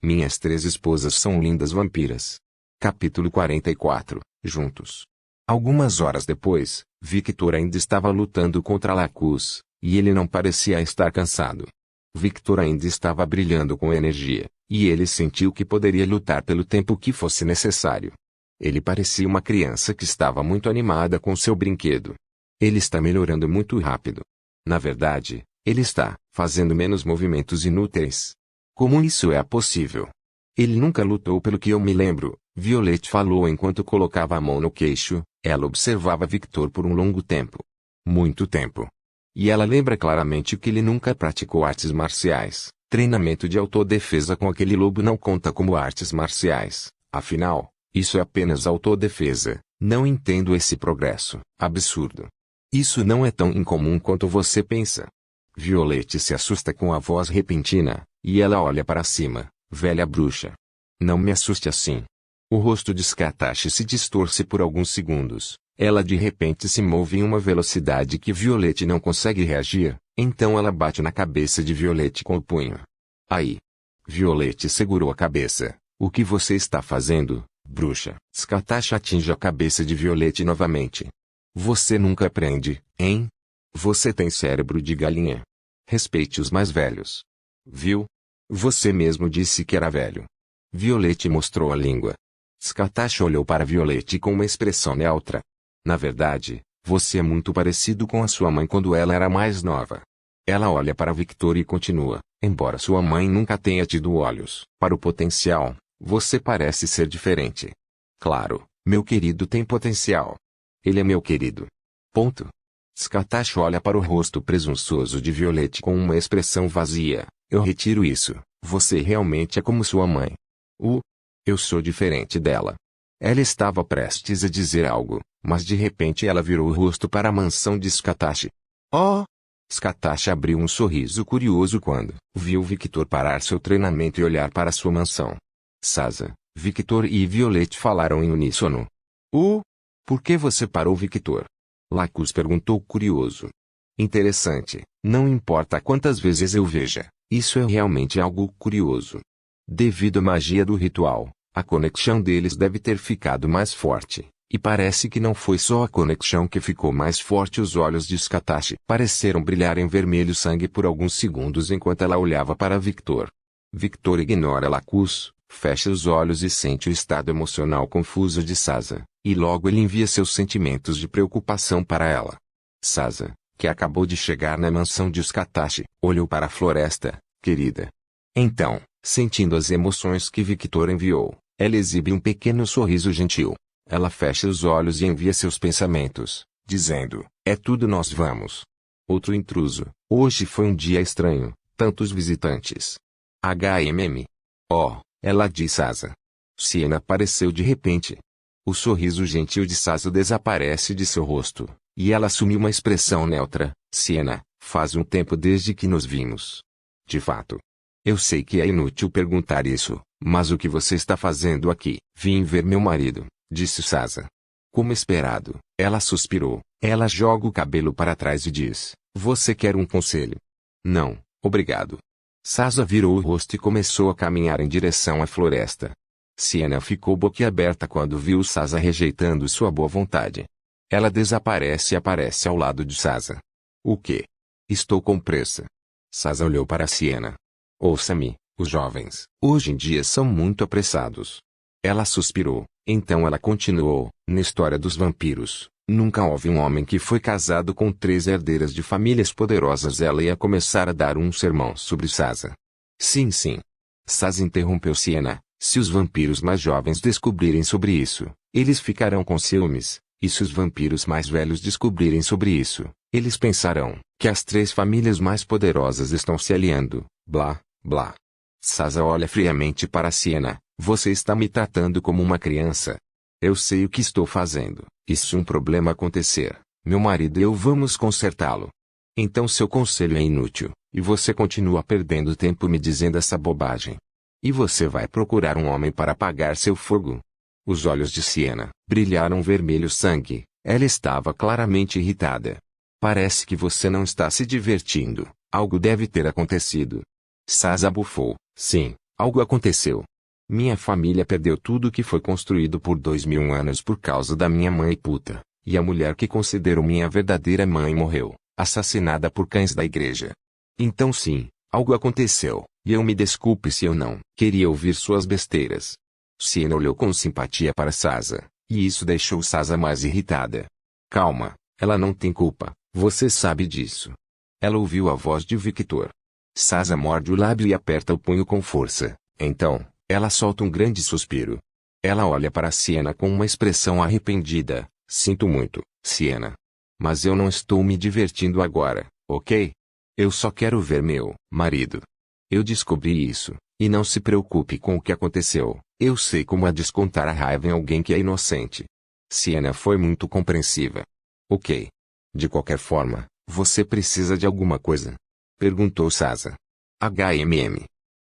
Minhas 3 esposas são lindas vampiras. Capítulo 44. Juntos. Algumas horas depois, Victor ainda estava lutando contra Lacus, e ele não parecia estar cansado. Victor ainda estava brilhando com energia, e ele sentiu que poderia lutar pelo tempo que fosse necessário. Ele parecia uma criança que estava muito animada com seu brinquedo. Ele está melhorando muito rápido. Na verdade, ele está fazendo menos movimentos inúteis. Como isso é possível? Ele nunca lutou pelo que eu me lembro, Violet falou enquanto colocava a mão no queixo. Ela observava Victor por um longo tempo. Muito tempo. E ela lembra claramente que ele nunca praticou artes marciais. Treinamento de autodefesa com aquele lobo não conta como artes marciais. Afinal, isso é apenas autodefesa. Não entendo esse progresso. Absurdo. Isso não é tão incomum quanto você pensa. Violet se assusta com a voz repentina, e ela olha para cima. Velha bruxa. Não me assuste assim. O rosto de Scatache se distorce por alguns segundos. Ela de repente se move em uma velocidade que Violet não consegue reagir, então ela bate na cabeça de Violet com o punho. Aí. Violet segurou a cabeça. O que você está fazendo, bruxa? Scatache atinge a cabeça de Violet novamente. Você nunca aprende, hein? Você tem cérebro de galinha. Respeite os mais velhos. Viu? Você mesmo disse que era velho. Violet mostrou a língua. Scatache olhou para Violet com uma expressão neutra. Na verdade, você é muito parecido com a sua mãe quando ela era mais nova. Ela olha para Victor e continua. Embora sua mãe nunca tenha tido olhos para o potencial, você parece ser diferente. Claro, meu querido tem potencial. Ele é meu querido. Ponto. Scatache olha para o rosto presunçoso de Violet com uma expressão vazia. Eu retiro isso. Você realmente é como sua mãe. Eu sou diferente dela. Ela estava prestes a dizer algo, mas de repente ela virou o rosto para a mansão de Scatache. Oh! Scatache abriu um sorriso curioso quando viu Victor parar seu treinamento e olhar para sua mansão. Sasa, Victor e Violet falaram em uníssono. Por que você parou, Victor? Lacus perguntou curioso. Interessante, não importa quantas vezes eu veja, isso é realmente algo curioso. Devido à magia do ritual, a conexão deles deve ter ficado mais forte, e parece que não foi só a conexão que ficou mais forte. Os olhos de Scatache pareceram brilhar em vermelho sangue por alguns segundos enquanto ela olhava para Victor. Victor ignora Lacus, fecha os olhos e sente o estado emocional confuso de Sasa, e logo ele envia seus sentimentos de preocupação para ela. Sasa, que acabou de chegar na mansão de Scatache, olhou para a floresta, querida. Então, sentindo as emoções que Victor enviou, ela exibe um pequeno sorriso gentil. Ela fecha os olhos e envia seus pensamentos, dizendo, é tudo, nós vamos. Outro intruso. Hoje foi um dia estranho, tantos visitantes. Oh, ela diz Sasa. Siena apareceu de repente. O sorriso gentil de Sasa desaparece de seu rosto, e ela assume uma expressão neutra. Siena, faz um tempo desde que nos vimos. De fato. Eu sei que é inútil perguntar isso, mas o que você está fazendo aqui? Vim ver meu marido, disse Sasa. Como esperado, ela suspirou. Ela joga o cabelo para trás e diz, você quer um conselho? Não, obrigado. Sasa virou o rosto e começou a caminhar em direção à floresta. Siena ficou boquiaberta quando viu Sasa rejeitando sua boa vontade. Ela desaparece e aparece ao lado de Sasa. O quê? Estou com pressa. Sasa olhou para Siena. Ouça-me, os jovens, hoje em dia são muito apressados. Ela suspirou, então ela continuou, na história dos vampiros, nunca houve um homem que foi casado com 3 herdeiras de famílias poderosas. Ela ia começar a dar um sermão sobre Sasa. Sim. Sasa interrompeu Siena, se os vampiros mais jovens descobrirem sobre isso, eles ficarão com ciúmes, e se os vampiros mais velhos descobrirem sobre isso, eles pensarão que as 3 famílias mais poderosas estão se aliando, blá. Sasa olha friamente para Siena. Você está me tratando como uma criança. Eu sei o que estou fazendo, e se um problema acontecer, meu marido e eu vamos consertá-lo. Então seu conselho é inútil, e você continua perdendo tempo me dizendo essa bobagem. E você vai procurar um homem para apagar seu fogo? Os olhos de Siena brilharam vermelho sangue. Ela estava claramente irritada. Parece que você não está se divertindo. Algo deve ter acontecido. Sasa bufou. Sim, Algo aconteceu. Minha família perdeu tudo que foi construído por 2000 anos por causa da minha mãe puta, e a mulher que considero minha verdadeira mãe morreu, assassinada por cães da igreja. Então sim, algo aconteceu, e eu me desculpe se eu não queria ouvir suas besteiras. Siena olhou com simpatia para Sasa, e isso deixou Sasa mais irritada. Calma, ela não tem culpa, você sabe disso. Ela ouviu a voz de Victor. Sasa morde o lábio e aperta o punho com força, então, ela solta um grande suspiro. Ela olha para Siena com uma expressão arrependida. Sinto muito, Siena. Mas eu não estou me divertindo agora, ok? Eu só quero ver meu marido. Eu descobri isso, e não se preocupe com o que aconteceu. Eu sei como é descontar a raiva em alguém que é inocente. Siena foi muito compreensiva. Ok. De qualquer forma, você precisa de alguma coisa? Perguntou Sasa.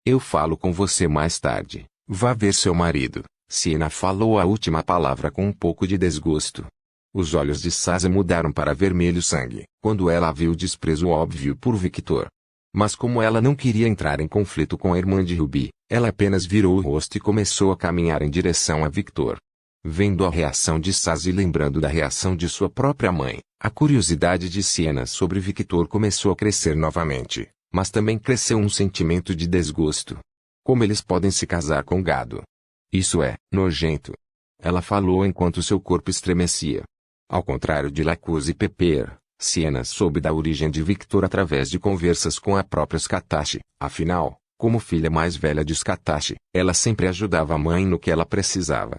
Eu falo com você mais tarde. Vá ver seu marido. Siena falou a última palavra com um pouco de desgosto. Os olhos de Sasa mudaram para vermelho sangue, quando ela viu o desprezo óbvio por Victor. Mas como ela não queria entrar em conflito com a irmã de Ruby, ela apenas virou o rosto e começou a caminhar em direção a Victor. Vendo a reação de Sasa e lembrando da reação de sua própria mãe, a curiosidade de Siena sobre Victor começou a crescer novamente, mas também cresceu um sentimento de desgosto. Como eles podem se casar com gado? Isso é nojento. Ela falou enquanto seu corpo estremecia. Ao contrário de Lacuse e Pepper, Siena soube da origem de Victor através de conversas com a própria Scatashi. Afinal, como filha mais velha de Scatashi, ela sempre ajudava a mãe no que ela precisava.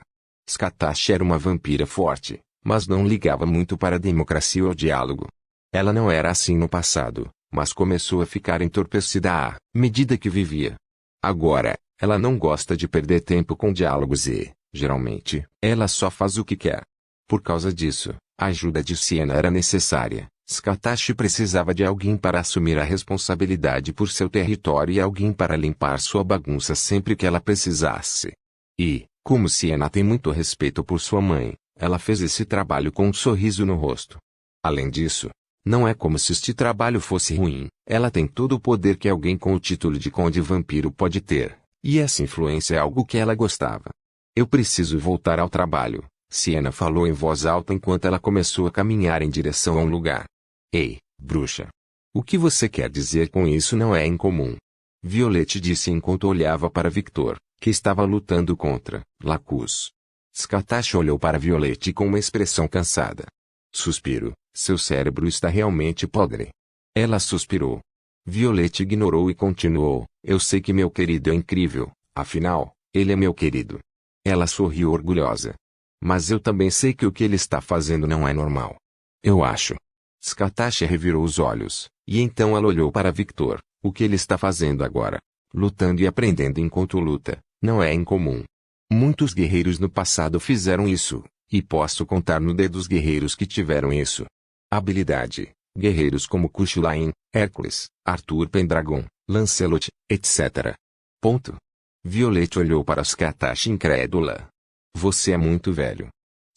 Scatashi era uma vampira forte, mas não ligava muito para a democracia ou diálogo. Ela não era assim no passado, mas começou a ficar entorpecida à medida que vivia. Agora, ela não gosta de perder tempo com diálogos e, geralmente, ela só faz o que quer. Por causa disso, a ajuda de Siena era necessária. Scatashi precisava de alguém para assumir a responsabilidade por seu território e alguém para limpar sua bagunça sempre que ela precisasse. E, como Siena tem muito respeito por sua mãe, ela fez esse trabalho com um sorriso no rosto. Além disso, não é como se este trabalho fosse ruim, ela tem todo o poder que alguém com o título de Conde Vampiro pode ter, e essa influência é algo que ela gostava. Eu preciso voltar ao trabalho, Siena falou em voz alta enquanto ela começou a caminhar em direção a um lugar. Ei, bruxa. O que você quer dizer com isso não é incomum. Violette disse enquanto olhava para Victor, que estava lutando contra Lacus. Scatashi olhou para Violette com uma expressão cansada. Suspiro, seu cérebro está realmente podre. Ela suspirou. Violette ignorou e continuou, eu sei que meu querido é incrível, afinal, ele é meu querido. Ela sorriu orgulhosa. Mas eu também sei que o que ele está fazendo não é normal. Eu acho. Scatashi revirou os olhos, e então ela olhou para Victor. O que ele está fazendo agora? Lutando e aprendendo enquanto luta, não é incomum. Muitos guerreiros no passado fizeram isso, e posso contar no dedo os guerreiros que tiveram isso. Habilidade. Guerreiros como Cuchulain, Hércules, Arthur Pendragon, Lancelot, etc. Ponto. Violette olhou para Scatashi incrédula. Você é muito velho.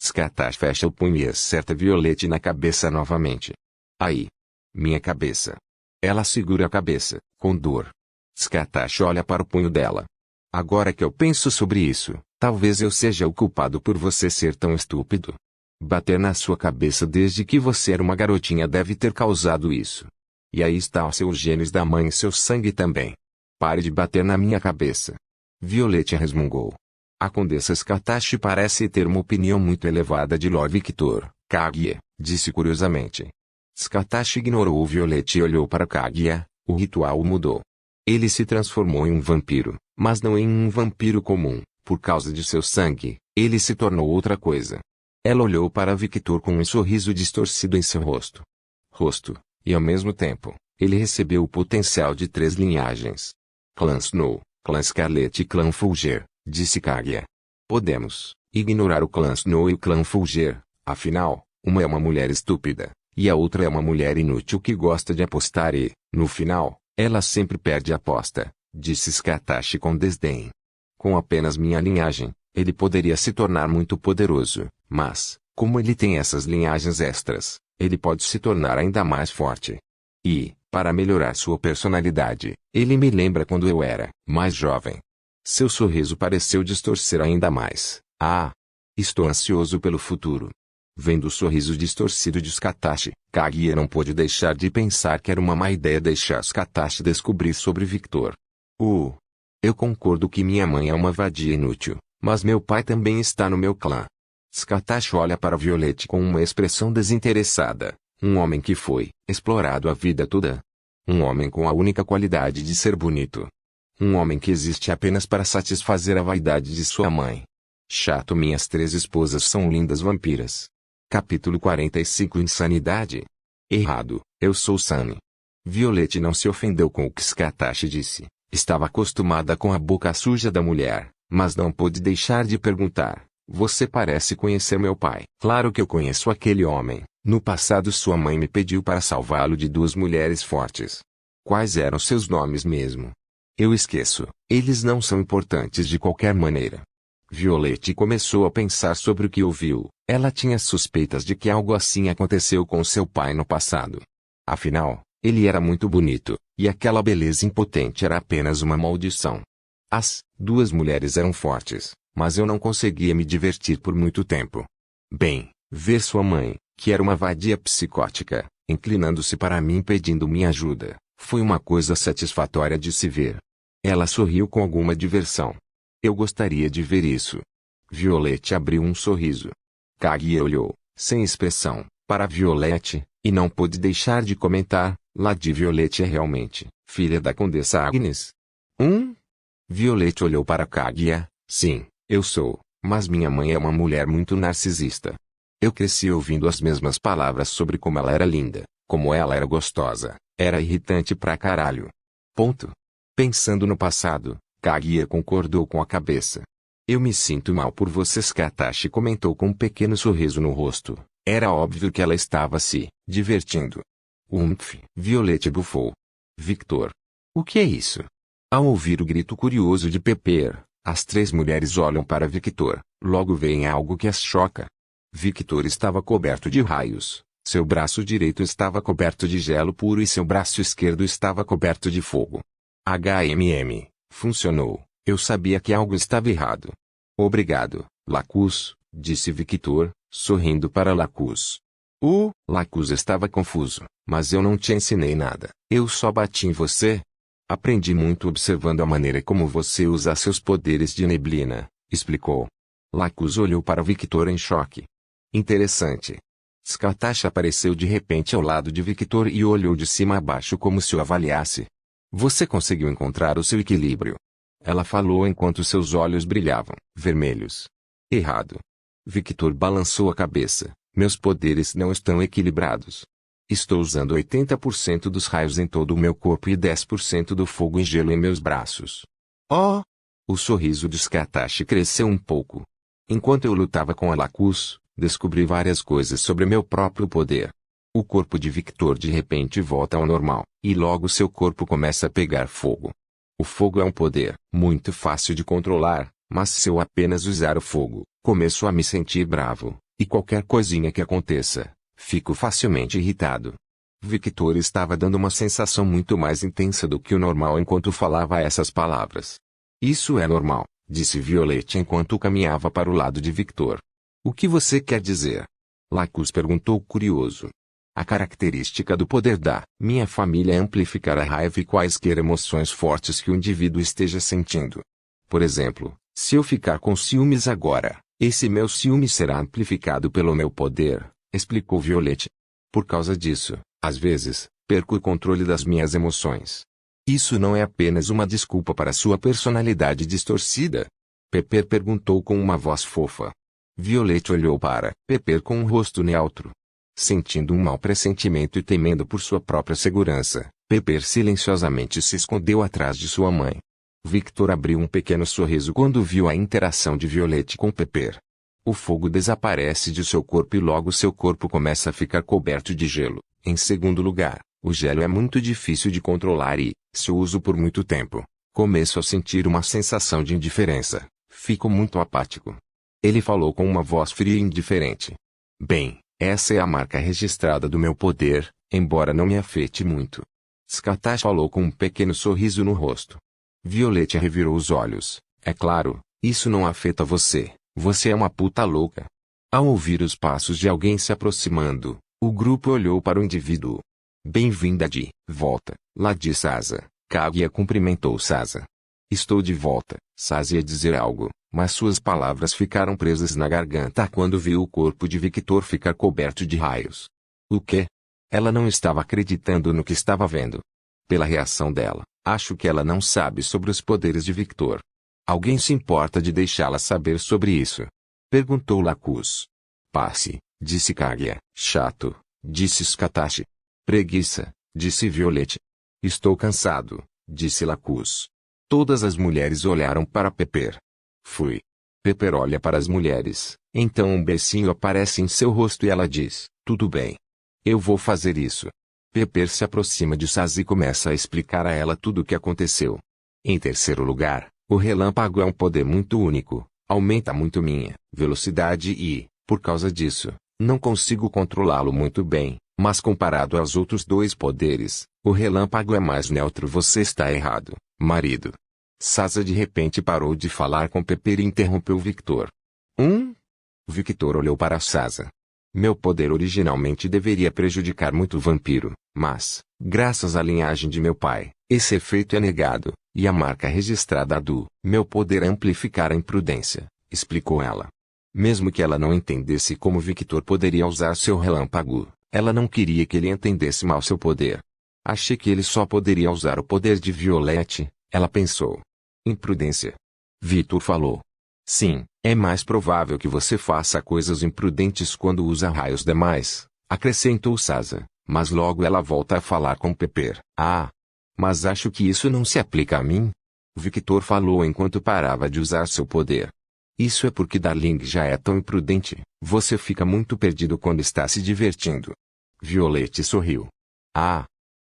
Scatashi fecha o punho e acerta Violette na cabeça novamente. Aí. Minha cabeça. Ela segura a cabeça, com dor. Scatashi olha para o punho dela. Agora que eu penso sobre isso, talvez eu seja o culpado por você ser tão estúpido. Bater na sua cabeça desde que você era uma garotinha deve ter causado isso. E aí está os seus genes da mãe e seu sangue também. Pare de bater na minha cabeça. Violette resmungou. A Condessa Scatashi parece ter uma opinião muito elevada de Lord Victor, Kaguya, disse curiosamente. Scatashi ignorou Violette e olhou para Kaguya, o ritual mudou. Ele se transformou em um vampiro, mas não em um vampiro comum, por causa de seu sangue, ele se tornou outra coisa. Ela olhou para Victor com um sorriso distorcido em seu rosto. E ao mesmo tempo, ele recebeu o potencial de 3 linhagens. Clã Snow, Clã Scarlet e Clã Fulger, disse Kaguya. Podemos ignorar o Clã Snow e o Clã Fulger, afinal, uma é uma mulher estúpida, e a outra é uma mulher inútil que gosta de apostar e, no final, ela sempre perde a aposta, disse Scatashi com desdém. Com apenas minha linhagem, ele poderia se tornar muito poderoso, mas, como ele tem essas linhagens extras, ele pode se tornar ainda mais forte. E, para melhorar sua personalidade, ele me lembra quando eu era mais jovem. Seu sorriso pareceu distorcer ainda mais. Ah! Estou ansioso pelo futuro. Vendo o sorriso distorcido de Skatashi, Kaguya não pôde deixar de pensar que era uma má ideia deixar Skatashi descobrir sobre Victor. Eu concordo que minha mãe é uma vadia inútil, mas meu pai também está no meu clã. Skatashi olha para Violet com uma expressão desinteressada. Um homem que foi explorado a vida toda. Um homem com a única qualidade de ser bonito. Um homem que existe apenas para satisfazer a vaidade de sua mãe. Chato, minhas 3 esposas são lindas vampiras. Capítulo 45 Insanidade. Errado, eu sou Sunny. Violet não se ofendeu com o que Skatashi disse. Estava acostumada com a boca suja da mulher, mas não pôde deixar de perguntar. Você parece conhecer meu pai. Claro que eu conheço aquele homem. No passado sua mãe me pediu para salvá-lo de 2 mulheres fortes. Quais eram seus nomes mesmo? Eu esqueço. Eles não são importantes de qualquer maneira. Violet começou a pensar sobre o que ouviu. Ela tinha suspeitas de que algo assim aconteceu com seu pai no passado. Afinal, ele era muito bonito, e aquela beleza impotente era apenas uma maldição. As 2 mulheres eram fortes, mas eu não conseguia me divertir por muito tempo. Bem, ver sua mãe, que era uma vadia psicótica, inclinando-se para mim pedindo minha ajuda, foi uma coisa satisfatória de se ver. Ela sorriu com alguma diversão. Eu gostaria de ver isso. Violet abriu um sorriso. Kaguya olhou, sem expressão, para Violet, e não pôde deixar de comentar, Lady Violet é realmente filha da Condessa Agnes? Violet olhou para Kaguya, sim, eu sou, mas minha mãe é uma mulher muito narcisista. Eu cresci ouvindo as mesmas palavras sobre como ela era linda, como ela era gostosa, era irritante pra caralho. Ponto. Pensando no passado, Kaguya concordou com a cabeça. Eu me sinto mal por você, Skatashi comentou com um pequeno sorriso no rosto. Era óbvio que ela estava se divertindo. Violet bufou. Victor. O que é isso? Ao ouvir o grito curioso de Pepper, as 3 mulheres olham para Victor, logo veem algo que as choca. Victor estava coberto de raios, seu braço direito estava coberto de gelo puro e seu braço esquerdo estava coberto de fogo. Funcionou. Eu sabia que algo estava errado. Obrigado, Lacus, disse Victor, sorrindo para Lacus. Lacus estava confuso, mas eu não te ensinei nada. Eu só bati em você. Aprendi muito observando a maneira como você usa seus poderes de neblina, explicou. Lacus olhou para Victor em choque. Interessante. Skatashi apareceu de repente ao lado de Victor e olhou de cima a baixo como se o avaliasse. Você conseguiu encontrar o seu equilíbrio. Ela falou enquanto seus olhos brilhavam, vermelhos. Errado. Victor balançou a cabeça. Meus poderes não estão equilibrados. Estou usando 80% dos raios em todo o meu corpo e 10% do fogo e gelo em meus braços. O sorriso de Skatashi cresceu um pouco. Enquanto eu lutava com a Lacus, descobri várias coisas sobre meu próprio poder. O corpo de Victor de repente volta ao normal, e logo seu corpo começa a pegar fogo. O fogo é um poder muito fácil de controlar, mas se eu apenas usar o fogo, começo a me sentir bravo, e qualquer coisinha que aconteça, fico facilmente irritado. Victor estava dando uma sensação muito mais intensa do que o normal enquanto falava essas palavras. Isso é normal, disse Violet enquanto caminhava para o lado de Victor. O que você quer dizer? Lacus perguntou curioso. A característica do poder da minha família é amplificar a raiva e quaisquer emoções fortes que o indivíduo esteja sentindo. Por exemplo, se eu ficar com ciúmes agora, esse meu ciúme será amplificado pelo meu poder, explicou Violet. Por causa disso, às vezes, perco o controle das minhas emoções. Isso não é apenas uma desculpa para sua personalidade distorcida? Pepper perguntou com uma voz fofa. Violet olhou para Pepper com um rosto neutro. Sentindo um mau pressentimento e temendo por sua própria segurança, Pepper silenciosamente se escondeu atrás de sua mãe. Victor abriu um pequeno sorriso quando viu a interação de Violet com Pepper. O fogo desaparece de seu corpo e logo seu corpo começa a ficar coberto de gelo. Em segundo lugar, o gelo é muito difícil de controlar e, se o uso por muito tempo, começo a sentir uma sensação de indiferença. Fico muito apático. Ele falou com uma voz fria e indiferente. Bem, essa é a marca registrada do meu poder, embora não me afete muito. Skatashi falou com um pequeno sorriso no rosto. Violet revirou os olhos, É claro, isso não afeta você. Você é uma puta louca. Ao ouvir os passos de alguém se aproximando, o grupo olhou para o indivíduo. Bem-vinda de volta, lá de Sasa. Kaguya cumprimentou Sasa. Estou de volta. Sasa ia dizer algo, mas suas palavras ficaram presas na garganta quando viu o corpo de Victor ficar coberto de raios. O quê? Ela não estava acreditando no que estava vendo. Pela reação dela, acho que ela não sabe sobre os poderes de Victor. Alguém se importa de deixá-la saber sobre isso? Perguntou Lacus. Passe, disse Kaguya. Chato, disse Scatashi. Preguiça, disse Violette. Estou cansado, disse Lacus. Todas as mulheres olharam para Pepper. Fui. Pepper olha para as mulheres, então um beicinho aparece em seu rosto e ela diz, tudo bem. Eu vou fazer isso. Pepper se aproxima de Sasa e começa a explicar a ela tudo o que aconteceu. Em terceiro lugar, o relâmpago é um poder muito único, aumenta muito minha velocidade e, por causa disso, não consigo controlá-lo muito bem, mas comparado aos outros dois poderes, o relâmpago é mais neutro. Você está errado, marido. Sasa de repente parou de falar com Pepper e interrompeu Victor. Victor olhou para Sasa. Meu poder originalmente deveria prejudicar muito o vampiro, mas, graças à linhagem de meu pai, esse efeito é negado, e a marca registrada do meu poder é amplificar a imprudência, explicou ela. Mesmo que ela não entendesse como Victor poderia usar seu relâmpago, ela não queria que ele entendesse mal seu poder. Achei que ele só poderia usar o poder de Violette, ela pensou. Imprudência. Victor falou. Sim, é mais provável que você faça coisas imprudentes quando usa raios demais, acrescentou Sasa, mas logo ela volta a falar com Pepper. Mas acho que isso não se aplica a mim? Victor falou enquanto parava de usar seu poder. Isso é porque Darling já é tão imprudente, você fica muito perdido quando está se divertindo. Violette sorriu.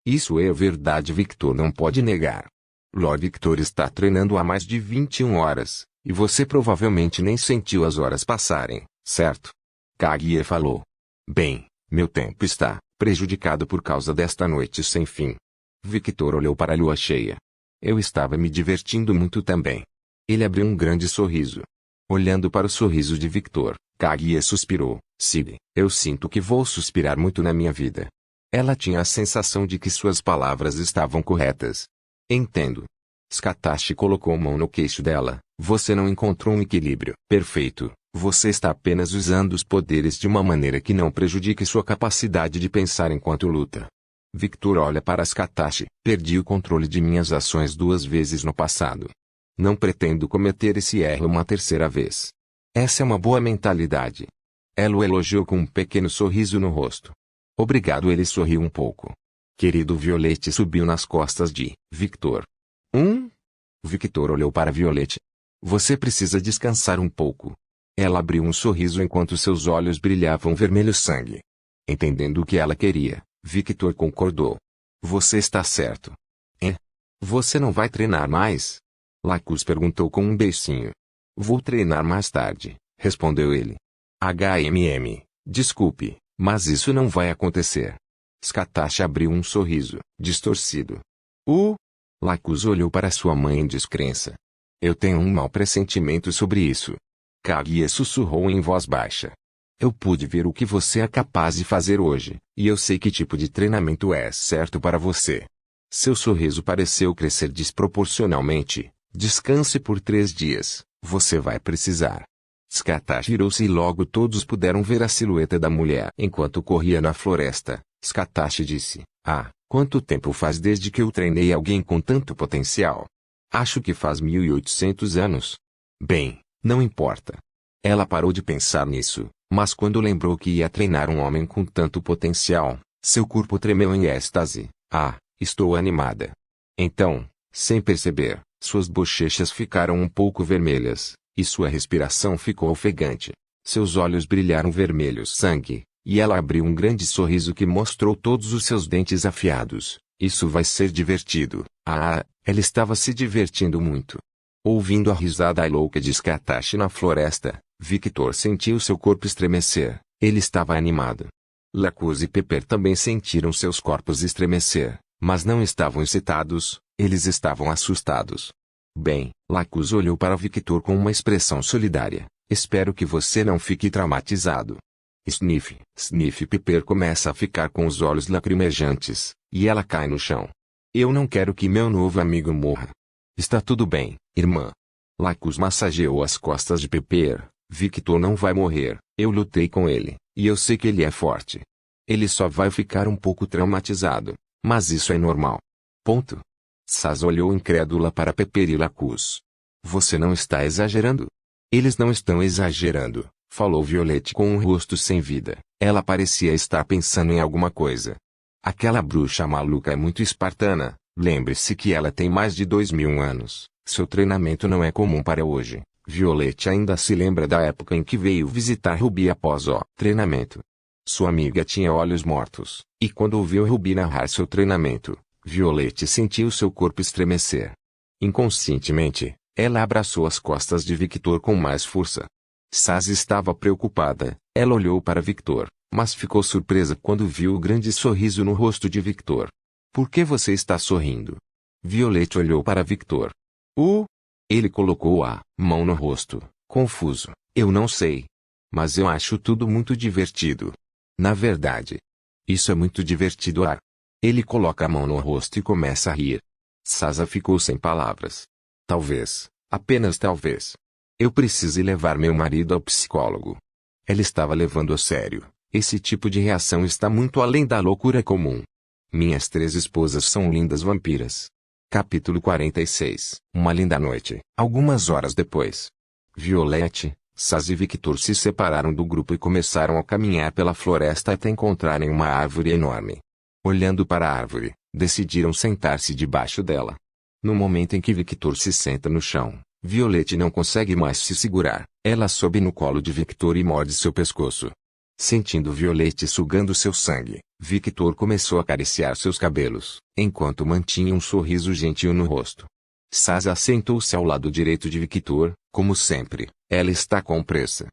Isso é verdade. Victor não pode negar. Lord Victor está treinando há mais de 21 horas. E você provavelmente nem sentiu as horas passarem, certo? Kaguya falou. Bem, meu tempo está prejudicado por causa desta noite sem fim. Victor olhou para a lua cheia. Eu estava me divertindo muito também. Ele abriu um grande sorriso. Olhando para o sorriso de Victor, Kaguya suspirou. Sid, eu sinto que vou suspirar muito na minha vida. Ela tinha a sensação de que suas palavras estavam corretas. Entendo. Scatashi colocou a mão no queixo dela. Você não encontrou um equilíbrio perfeito. Você está apenas usando os poderes de uma maneira que não prejudique sua capacidade de pensar enquanto luta. Victor olha para Scatashi. Perdi o controle de minhas ações 2 vezes no passado. Não pretendo cometer esse erro uma terceira vez. Essa é uma boa mentalidade. Ela o elogiou com um pequeno sorriso no rosto. Obrigado. Ele sorriu um pouco. Querido. Violette subiu nas costas de Victor. Victor olhou para Violette. Você precisa descansar um pouco. Ela abriu um sorriso enquanto seus olhos brilhavam vermelho sangue. Entendendo o que ela queria, Victor concordou. Você está certo. Você não vai treinar mais? Lacus perguntou com um beicinho. Vou treinar mais tarde, respondeu ele. Desculpe, mas isso não vai acontecer. Scatashi abriu um sorriso, distorcido. Lacus olhou para sua mãe em descrença. Eu tenho um mau pressentimento sobre isso. Kaguya sussurrou em voz baixa. Eu pude ver o que você é capaz de fazer hoje, e eu sei que tipo de treinamento é certo para você. Seu sorriso pareceu crescer desproporcionalmente. Descanse por 3 dias, você vai precisar. Scatashi virou-se e logo todos puderam ver a silhueta da mulher enquanto corria na floresta. Scatashi disse, quanto tempo faz desde que eu treinei alguém com tanto potencial? Acho que faz 1800 anos. Bem, não importa. Ela parou de pensar nisso, mas quando lembrou que ia treinar um homem com tanto potencial, seu corpo tremeu em êxtase. Estou animada. Então, sem perceber, suas bochechas ficaram um pouco vermelhas, e sua respiração ficou ofegante. Seus olhos brilharam vermelho sangue, e ela abriu um grande sorriso que mostrou todos os seus dentes afiados. Isso vai ser divertido. Ela estava se divertindo muito. Ouvindo a risada louca de Scatashi na floresta, Victor sentiu seu corpo estremecer. Ele estava animado. Lacus e Pepper também sentiram seus corpos estremecer, mas não estavam excitados, eles estavam assustados. Bem, Lacus olhou para Victor com uma expressão solidária. Espero que você não fique traumatizado. Sniff, Sniff. Pepper começa a ficar com os olhos lacrimejantes, e ela cai no chão. Eu não quero que meu novo amigo morra. Está tudo bem, irmã. Lacus massageou as costas de Pepper. Victor não vai morrer, eu lutei com ele, e eu sei que ele é forte. Ele só vai ficar um pouco traumatizado, mas isso é normal. Ponto. Saz olhou incrédula para Pepper e Lacus. Você não está exagerando? Eles não estão exagerando, falou Violette com um rosto sem vida. Ela parecia estar pensando em alguma coisa. Aquela bruxa maluca é muito espartana. Lembre-se que ela tem mais de 2000 anos. Seu treinamento não é comum para hoje. Violette ainda se lembra da época em que veio visitar Ruby após o treinamento. Sua amiga tinha olhos mortos, e quando ouviu Ruby narrar seu treinamento, Violette sentiu seu corpo estremecer. Inconscientemente, ela abraçou as costas de Victor com mais força. Saz estava preocupada. Ela olhou para Victor, mas ficou surpresa quando viu o grande sorriso no rosto de Victor. Por que você está sorrindo? Violette olhou para Victor. Ele colocou a mão no rosto, confuso. Eu não sei. Mas eu acho tudo muito divertido. Na verdade, isso é muito divertido. Ele coloca a mão no rosto e começa a rir. Sasa ficou sem palavras. Talvez, apenas talvez, eu precise levar meu marido ao psicólogo. Ela estava levando a sério. Esse tipo de reação está muito além da loucura comum. Minhas 3 esposas são lindas vampiras. Capítulo 46. Uma linda noite. Algumas horas depois, Violette, Saz e Victor se separaram do grupo e começaram a caminhar pela floresta até encontrarem uma árvore enorme. Olhando para a árvore, decidiram sentar-se debaixo dela. No momento em que Victor se senta no chão, Violette não consegue mais se segurar. Ela sobe no colo de Victor e morde seu pescoço. Sentindo Violette sugando seu sangue, Victor começou a acariciar seus cabelos, enquanto mantinha um sorriso gentil no rosto. Sasa sentou-se ao lado direito de Victor, como sempre. Ela está com pressa.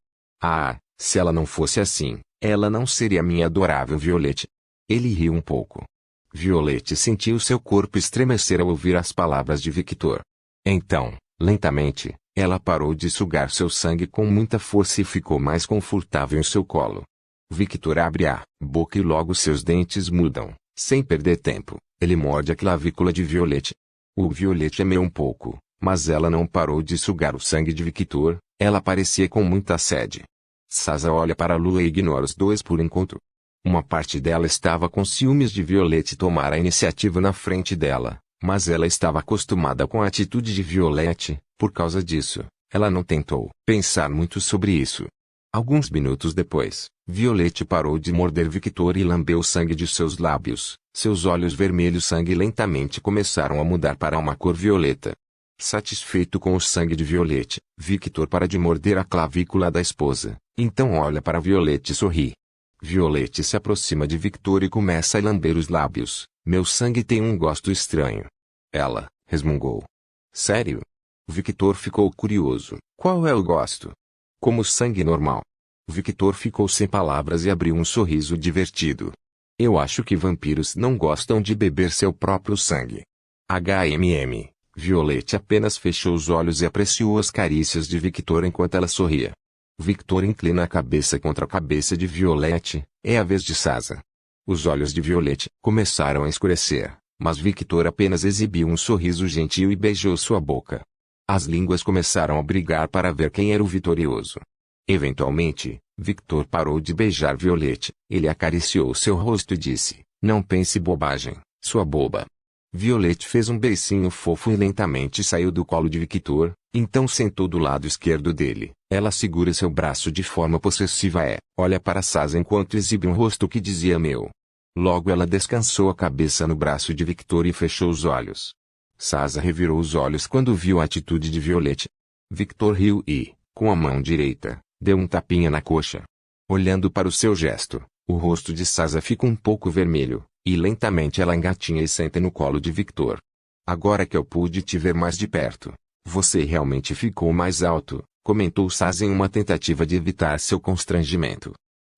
Se ela não fosse assim, ela não seria minha adorável Violette. Ele riu um pouco. Violette sentiu seu corpo estremecer ao ouvir as palavras de Victor. Então, lentamente, ela parou de sugar seu sangue com muita força e ficou mais confortável em seu colo. Victor abre a boca e logo seus dentes mudam. Sem perder tempo, ele morde a clavícula de Violette. O Violette gemeu um pouco, mas ela não parou de sugar o sangue de Victor. Ela parecia com muita sede. Sasa olha para a lua e ignora os dois por enquanto. Uma parte dela estava com ciúmes de Violette tomar a iniciativa na frente dela, mas ela estava acostumada com a atitude de Violette. Por causa disso, ela não tentou pensar muito sobre isso. Alguns minutos depois, Violette parou de morder Victor e lambeu o sangue de seus lábios. Seus olhos vermelhos sangue lentamente começaram a mudar para uma cor violeta. Satisfeito com o sangue de Violette, Victor para de morder a clavícula da esposa. Então olha para Violette e sorri. Violette se aproxima de Victor e começa a lamber os lábios. Meu sangue tem um gosto estranho. Ela resmungou. Sério? Victor ficou curioso. Qual é o gosto? Como sangue normal. Victor ficou sem palavras e abriu um sorriso divertido. Eu acho que vampiros não gostam de beber seu próprio sangue. Violette apenas fechou os olhos e apreciou as carícias de Victor enquanto ela sorria. Victor inclina a cabeça contra a cabeça de Violette. É a vez de Sasa. Os olhos de Violette começaram a escurecer, mas Victor apenas exibiu um sorriso gentil e beijou sua boca. As línguas começaram a brigar para ver quem era o vitorioso. Eventualmente, Victor parou de beijar Violette. Ele acariciou seu rosto e disse, não pense bobagem, sua boba. Violette fez um beicinho fofo e lentamente saiu do colo de Victor, então sentou do lado esquerdo dele. Ela segura seu braço de forma possessiva olha para Sasa enquanto exibe um rosto que dizia meu. Logo ela descansou a cabeça no braço de Victor e fechou os olhos. Sasa revirou os olhos quando viu a atitude de Violette. Victor riu e, com a mão direita, deu um tapinha na coxa. Olhando para o seu gesto, o rosto de Sasa fica um pouco vermelho, e lentamente ela engatinha e senta no colo de Victor. Agora que eu pude te ver mais de perto, você realmente ficou mais alto, comentou Sasa em uma tentativa de evitar seu constrangimento.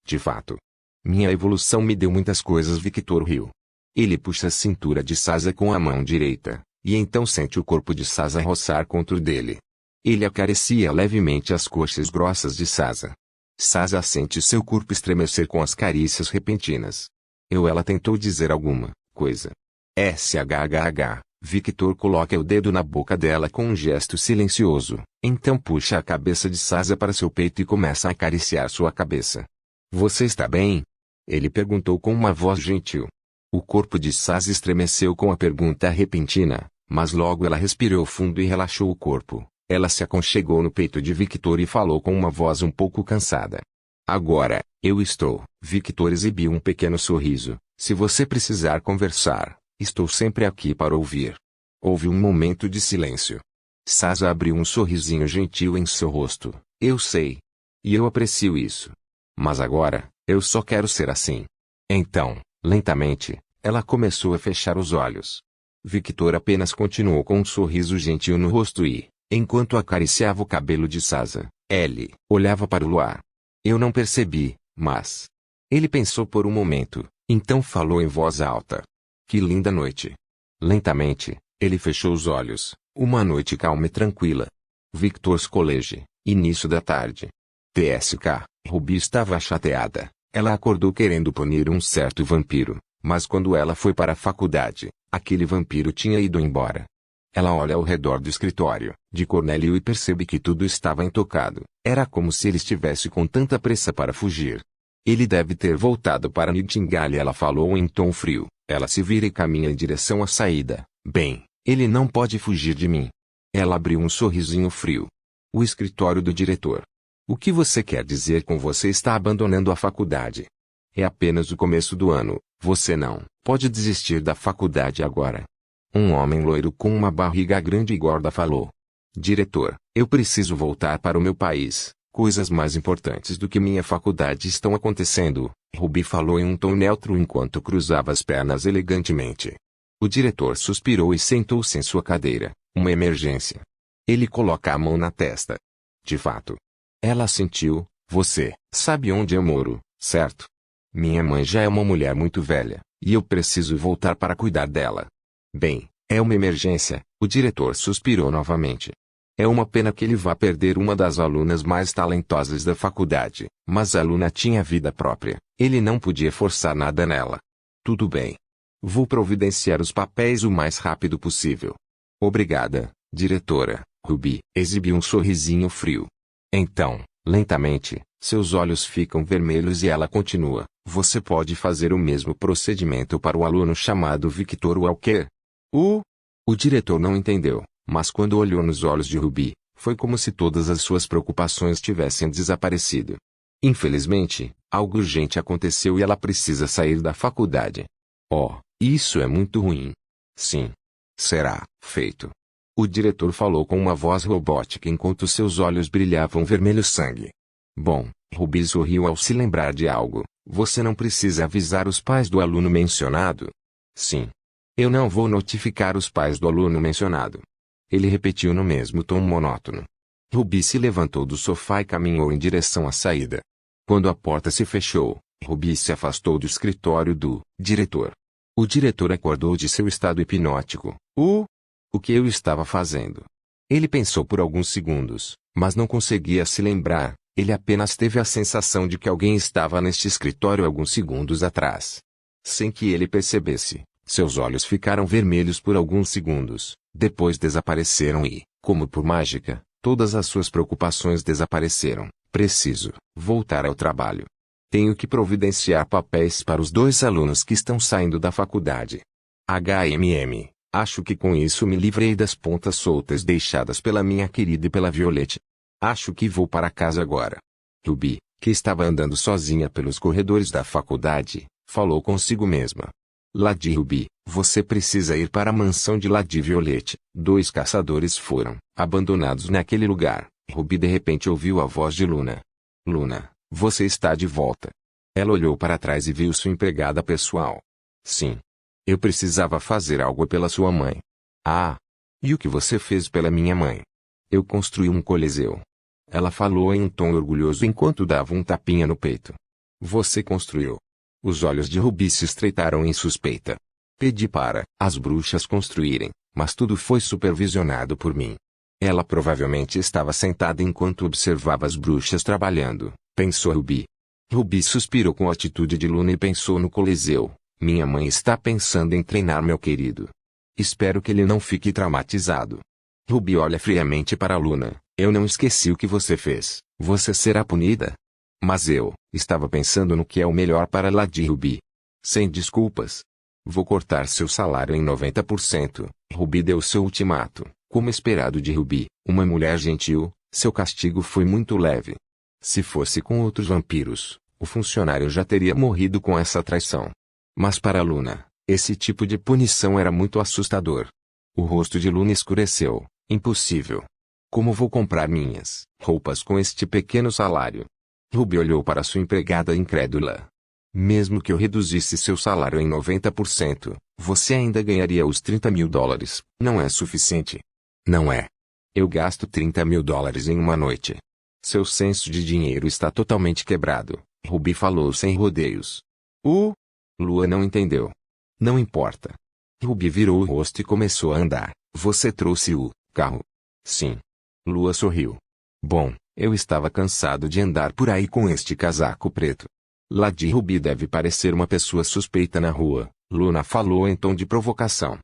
De fato, minha evolução me deu muitas coisas. Victor riu. Ele puxa a cintura de Sasa com a mão direita, e então sente o corpo de Sasa roçar contra o dele. Ele acaricia levemente as coxas grossas de Sasa. Sasa sente seu corpo estremecer com as carícias repentinas. Ela tentou dizer alguma coisa. SHHH. Victor coloca o dedo na boca dela com um gesto silencioso, então puxa a cabeça de Sasa para seu peito e começa a acariciar sua cabeça. Você está bem? Ele perguntou com uma voz gentil. O corpo de Sasa estremeceu com a pergunta repentina, mas logo ela respirou fundo e relaxou o corpo. Ela se aconchegou no peito de Victor e falou com uma voz um pouco cansada. Agora, eu estou. Victor exibiu um pequeno sorriso. Se você precisar conversar, estou sempre aqui para ouvir. Houve um momento de silêncio. Sasa abriu um sorrisinho gentil em seu rosto. Eu sei. E eu aprecio isso. Mas agora, eu só quero ser assim. Então, lentamente, ela começou a fechar os olhos. Victor apenas continuou com um sorriso gentil no rosto e, enquanto acariciava o cabelo de Sasa, ele olhava para o luar. Eu não percebi, mas... Ele pensou por um momento, então falou em voz alta. Que linda noite. Lentamente, ele fechou os olhos. Uma noite calma e tranquila. Victor's College, início da tarde. TSK, Ruby estava chateada. Ela acordou querendo punir um certo vampiro, mas quando ela foi para a faculdade, aquele vampiro tinha ido embora. Ela olha ao redor do escritório de Cornélio e percebe que tudo estava intocado. Era como se ele estivesse com tanta pressa para fugir. Ele deve ter voltado para Nightingale, ela falou em tom frio. Ela se vira e caminha em direção à saída. Bem, ele não pode fugir de mim. Ela abriu um sorrisinho frio. O escritório do diretor. O que você quer dizer com você está abandonando a faculdade? É apenas o começo do ano. Você não pode desistir da faculdade agora. Um homem loiro com uma barriga grande e gorda falou. Diretor, eu preciso voltar para o meu país. Coisas mais importantes do que minha faculdade estão acontecendo. Ruby falou em um tom neutro enquanto cruzava as pernas elegantemente. O diretor suspirou e sentou-se em sua cadeira. Uma emergência. Ele coloca a mão na testa. De fato. Ela sentiu. Você sabe onde eu moro, certo? Minha mãe já é uma mulher muito velha, e eu preciso voltar para cuidar dela. Bem, é uma emergência. O diretor suspirou novamente. É uma pena que ele vá perder uma das alunas mais talentosas da faculdade, mas a aluna tinha vida própria. Ele não podia forçar nada nela. Tudo bem. Vou providenciar os papéis o mais rápido possível. Obrigada, diretora. Ruby exibiu um sorrisinho frio. Então, lentamente, seus olhos ficam vermelhos e ela continua. Você pode fazer o mesmo procedimento para o aluno chamado Victor Walker. O diretor não entendeu, mas quando olhou nos olhos de Ruby, foi como se todas as suas preocupações tivessem desaparecido. Infelizmente, algo urgente aconteceu e ela precisa sair da faculdade. Oh, isso é muito ruim. Sim. Será feito. O diretor falou com uma voz robótica enquanto seus olhos brilhavam vermelho sangue. Bom, Ruby sorriu ao se lembrar de algo. Você não precisa avisar os pais do aluno mencionado? Sim. Eu não vou notificar os pais do aluno mencionado. Ele repetiu no mesmo tom monótono. Ruby se levantou do sofá e caminhou em direção à saída. Quando a porta se fechou, Ruby se afastou do escritório do diretor. O diretor acordou de seu estado hipnótico. O que eu estava fazendo? Ele pensou por alguns segundos, mas não conseguia se lembrar. Ele apenas teve a sensação de que alguém estava neste escritório alguns segundos atrás. Sem que ele percebesse, seus olhos ficaram vermelhos por alguns segundos, depois desapareceram e, como por mágica, todas as suas preocupações desapareceram. Preciso voltar ao trabalho. Tenho que providenciar papéis para os 2 alunos que estão saindo da faculdade. Acho que com isso me livrei das pontas soltas deixadas pela minha querida e pela Violette. Acho que vou para casa agora. Ruby, que estava andando sozinha pelos corredores da faculdade, falou consigo mesma. Lady Ruby, você precisa ir para a mansão de Lady Violette. 2 caçadores foram abandonados naquele lugar. Ruby de repente ouviu a voz de Luna. Luna, você está de volta. Ela olhou para trás e viu sua empregada pessoal. Sim. Eu precisava fazer algo pela sua mãe. Ah! E o que você fez pela minha mãe? Eu construí um coliseu. Ela falou em um tom orgulhoso enquanto dava um tapinha no peito. Você construiu. Os olhos de Ruby se estreitaram em suspeita. Pedi para as bruxas construírem. Mas tudo foi supervisionado por mim. Ela provavelmente estava sentada enquanto observava as bruxas trabalhando, pensou Ruby. Ruby suspirou com a atitude de Luna e pensou no Coliseu. Minha mãe está pensando em treinar meu querido. Espero que ele não fique traumatizado. Ruby olha friamente para Luna. Eu não esqueci o que você fez. Você será punida. Mas eu estava pensando no que é o melhor para Lady Ruby. Sem desculpas. Vou cortar seu salário em 90%. Ruby deu seu ultimato. Como esperado de Ruby, uma mulher gentil, seu castigo foi muito leve. Se fosse com outros vampiros, o funcionário já teria morrido com essa traição. Mas para Luna, esse tipo de punição era muito assustador. O rosto de Luna escureceu. Impossível. Como vou comprar minhas roupas com este pequeno salário? Ruby olhou para sua empregada incrédula. Mesmo que eu reduzisse seu salário em 90%, você ainda ganharia os $30.000. Não é suficiente. Não é. Eu gasto $30.000 em uma noite. Seu senso de dinheiro está totalmente quebrado. Ruby falou sem rodeios. Lua não entendeu. Não importa. Ruby virou o rosto e começou a andar. Você trouxe o carro? Sim. Lua sorriu. Bom, eu estava cansado de andar por aí com este casaco preto. Lady Ruby deve parecer uma pessoa suspeita na rua, Luna falou em tom de provocação.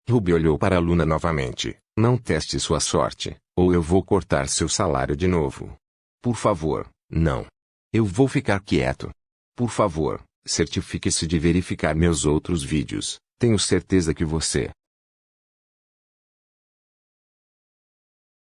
Ruby olhou para Luna novamente. Não teste sua sorte, ou eu vou cortar seu salário de novo. Por favor, não. Eu vou ficar quieto. Por favor, certifique-se de verificar meus outros vídeos. Tenho certeza que você